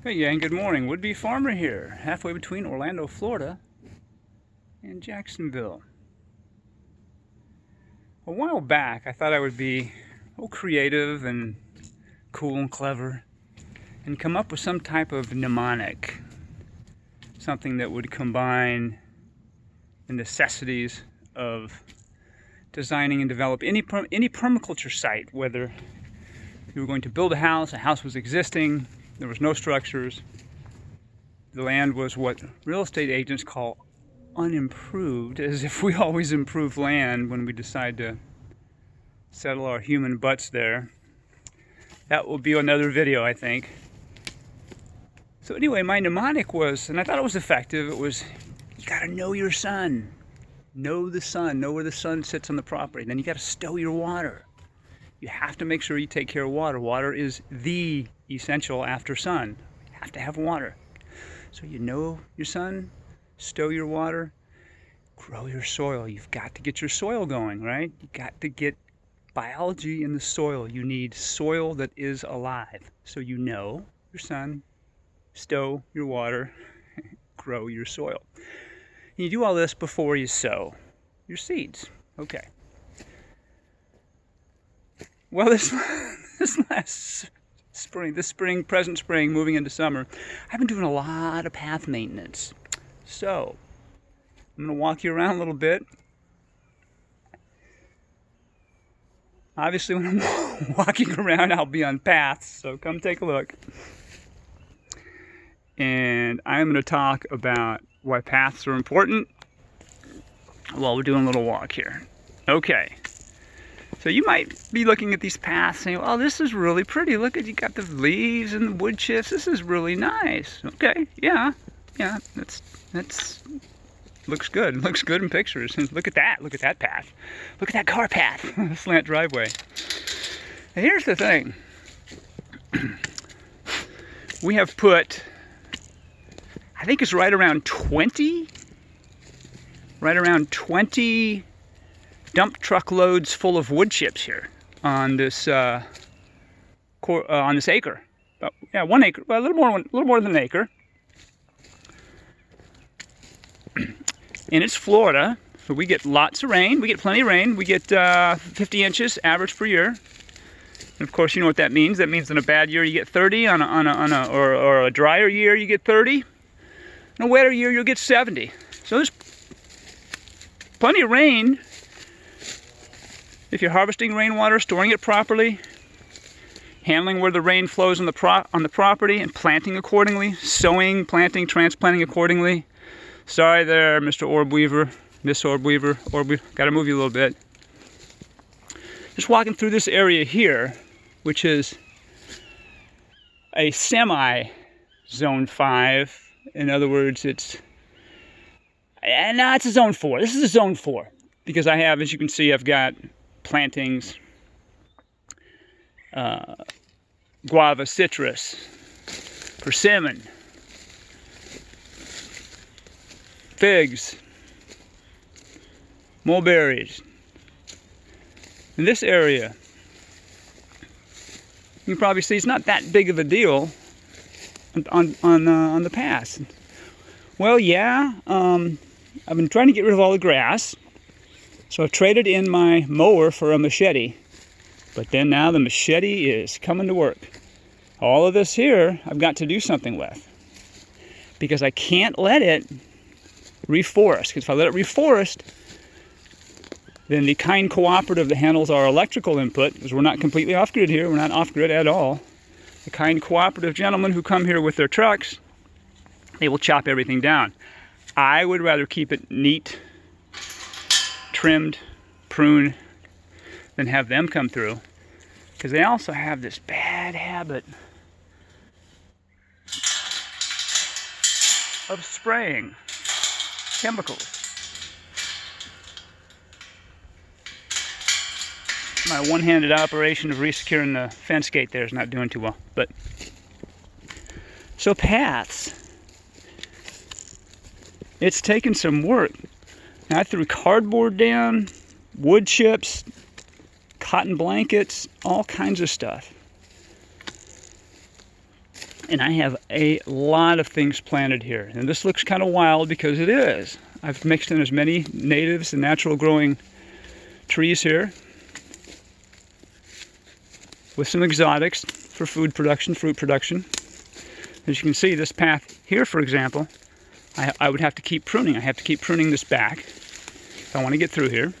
Hey gang, good morning. Would-be farmer here, halfway between Orlando, Florida and Jacksonville. A while back I thought I would be creative and cool and clever and come up with some type of mnemonic, something that would combine the necessities of designing and develop any permaculture site, whether you were going to build a house was existing, there was no structures, the land was what real estate agents call unimproved, as if we always improve land when we decide to settle our human butts there. That will be another video, I think. So anyway, my mnemonic was, and I thought it was effective, it was, you gotta know your sun. Know the sun, know where the sun sits on the property. Then you gotta stow your water. You have to make sure you take care of water. Water is the essential after sun. You have to have water. So you know your sun, stow your water, grow your soil. You've got to get your soil going, right? You got to get biology in the soil. You need soil that is alive. So you know your sun, stow your water, grow your soil. And you do all this before you sow your seeds. Okay. Well, this last spring, present spring, moving into summer, I've been doing a lot of path maintenance. So, I'm going to walk you around a little bit. Obviously, when I'm walking around, I'll be on paths, so come take a look. And I'm going to talk about why paths are important while we're doing a little walk here. Okay. So you might be looking at these paths saying, oh, this is really pretty. Look at, you got the leaves and the wood chips. This is really nice. Okay, yeah, that's looks good. Looks good in pictures. And look at that path. Look at that car path, slant driveway. Now here's the thing. We have put, I think it's right around 20 dump truck loads full of wood chips here on this acre. Yeah, 1 acre, well, a little more than an acre. And it's Florida, so we get lots of rain. We get plenty of rain. We get 50 inches average per year. And of course, you know what that means. That means in a bad year you get 30. Or a drier year you get 30. In a wetter year you'll get 70. So there's plenty of rain. If you're harvesting rainwater, storing it properly, handling where the rain flows on the property, and planting accordingly, sowing, planting, transplanting accordingly. Sorry there, Mr. Orb Weaver, Miss Orb Weaver. Got to move you a little bit. Just walking through this area here, which is a semi-zone 5. In other words, it's a zone 4. This is a zone 4 because I have, as you can see, I've got plantings, guava, citrus, persimmon, figs, mulberries. In this area, you can probably see it's not that big of a deal on the pass. Well, yeah, I've been trying to get rid of all the grass. So I've traded in my mower for a machete, but then now the machete is coming to work. All of this here I've got to do something with because I can't let it reforest, because if I let it reforest, then the kind cooperative that handles our electrical input, because we're not completely off-grid here, we're not off-grid at all, the kind cooperative gentlemen who come here with their trucks, they will chop everything down. I would rather keep it neat, trimmed, pruned, than have them come through, because they also have this bad habit of spraying chemicals. My one-handed operation of resecuring the fence gate there is not doing too well. But so paths, it's taken some work. I threw cardboard down, wood chips, cotton blankets, all kinds of stuff. And I have a lot of things planted here. And this looks kind of wild because it is. I've mixed in as many natives and natural growing trees here with some exotics for food production, fruit production. As you can see, this path here, for example, I would have to keep pruning. I have to keep pruning this back if I want to get through here.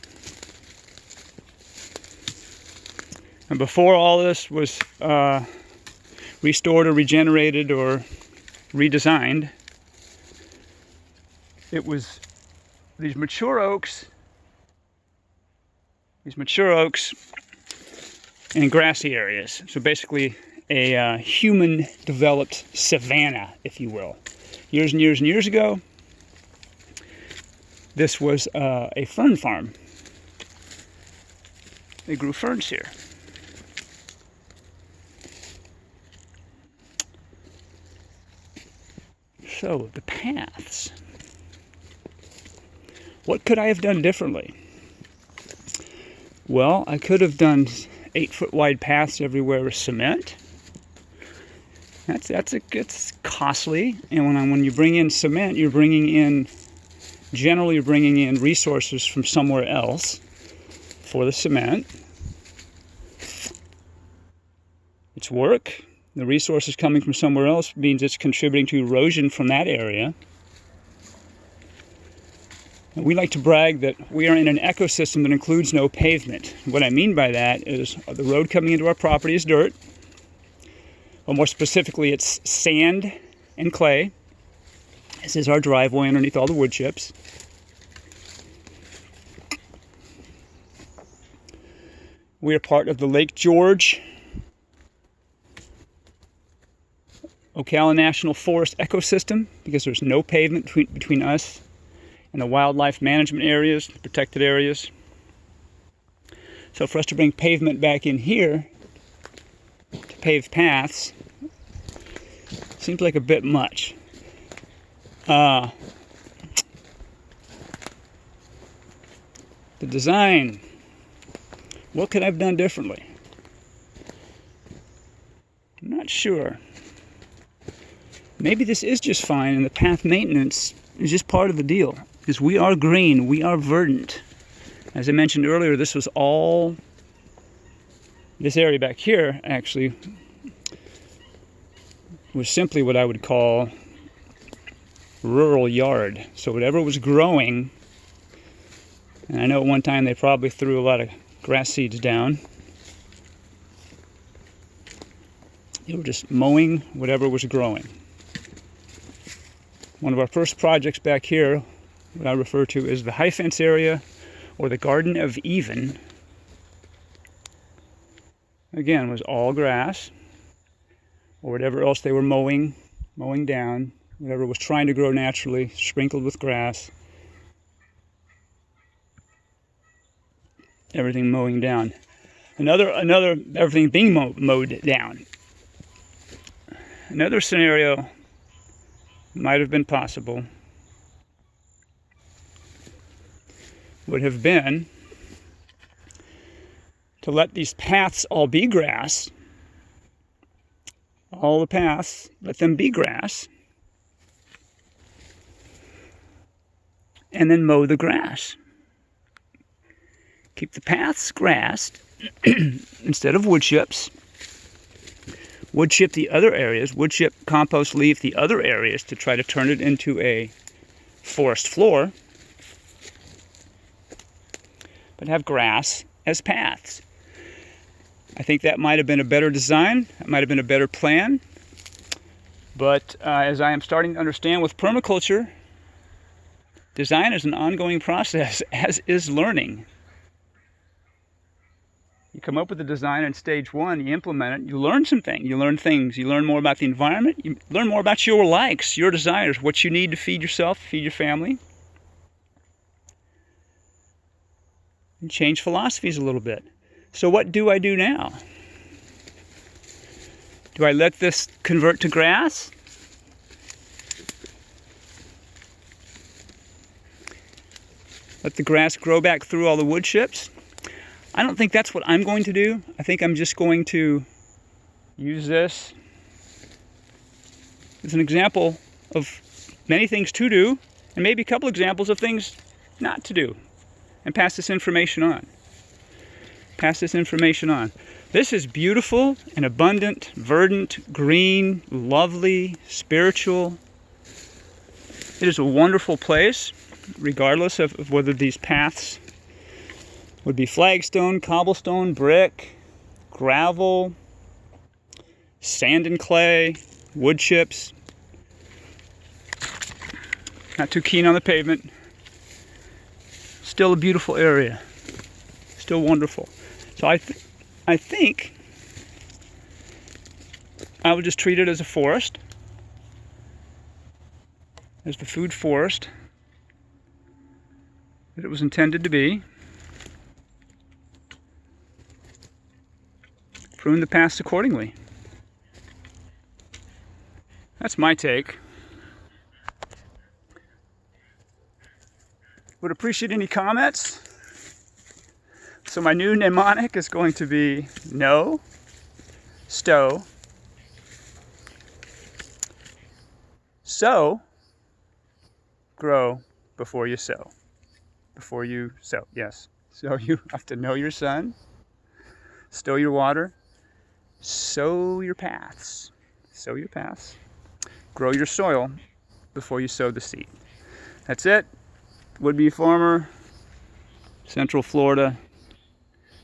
And before all this was restored or regenerated or redesigned, it was these mature oaks and grassy areas. So basically a human-developed savanna, if you will. Years and years and years ago, this was a fern farm. They grew ferns here. So, the paths. What could I have done differently? Well, I could have done 8-foot wide paths everywhere with cement. It's costly, and when you bring in cement, generally you're bringing in resources from somewhere else for the cement. It's work. The resources coming from somewhere else means it's contributing to erosion from that area. And we like to brag that we are in an ecosystem that includes no pavement. What I mean by that is the road coming into our property is dirt. Or more specifically, it's sand and clay. This is our driveway underneath all the wood chips. We are part of the Lake George Ocala National Forest ecosystem because there's no pavement between us and the wildlife management areas, the protected areas. So for us to bring pavement back in here, to pave paths, seems like a bit much. The design, what could I have done differently? I'm not sure. Maybe this is just fine and the path maintenance is just part of the deal. Because we are green, we are verdant. As I mentioned earlier, this was all, this area back here actually was simply what I would call rural yard. So whatever was growing, and I know at one time they probably threw a lot of grass seeds down. They were just mowing whatever was growing. One of our first projects back here, what I refer to as the high fence area or the Garden of Eden, again, was all grass or whatever else they were mowing down, whatever was trying to grow naturally, sprinkled with grass, everything mowing down. Everything being mowed down. Another scenario might have been possible would have been to let these paths all be grass, all the paths, let them be grass, and then mow the grass. Keep the paths grassed instead of wood chips. Wood chip the other areas, wood chip, compost, leaf the other areas to try to turn it into a forest floor, but have grass as paths. I think that might have been a better design, that might have been a better plan, but as I am starting to understand with permaculture, design is an ongoing process, as is learning. You come up with a design in stage one, you implement it, you learn some things. You learn more about the environment, you learn more about your likes, your desires, what you need to feed yourself, feed your family. And change philosophies a little bit. So what do I do now? Do I let this convert to grass? Let the grass grow back through all the wood chips? I don't think that's what I'm going to do. I think I'm just going to use this is an example of many things to do, and maybe a couple examples of things not to do. And pass this information on. Pass this information on. This is beautiful and abundant, verdant, green, lovely, spiritual. It is a wonderful place, regardless of whether these paths would be flagstone, cobblestone, brick, gravel, sand and clay, wood chips. Not too keen on the pavement. Still a beautiful area. Still wonderful. So I think I would just treat it as a forest, as the food forest that it was intended to be. Prune the paths accordingly. That's my take. Would appreciate any comments. So my new mnemonic is going to be no, stow, sow, grow before you sow. Before you sow, yes. So you have to know your sun, stow your water, sow your paths. Sow your paths. Grow your soil before you sow the seed. That's it. Would-be farmer, Central Florida,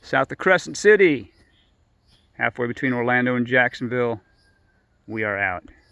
south of Crescent City, halfway between Orlando and Jacksonville. We are out.